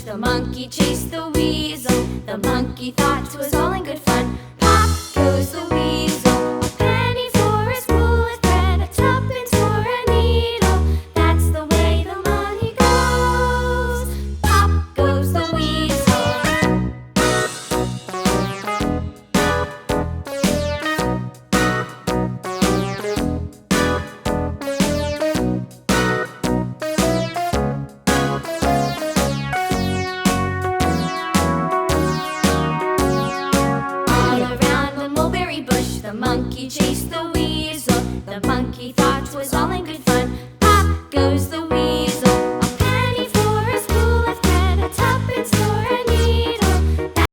The monkey chased the weasel. The monkey thought 'twas all in good fun. Pop goes the weasel. A penny for his wool with thread, a tuppence for a needle. That's the way the money goes. Pop goes the weasel. The monkey chased the weasel. The monkey thought 'twas all in good fun.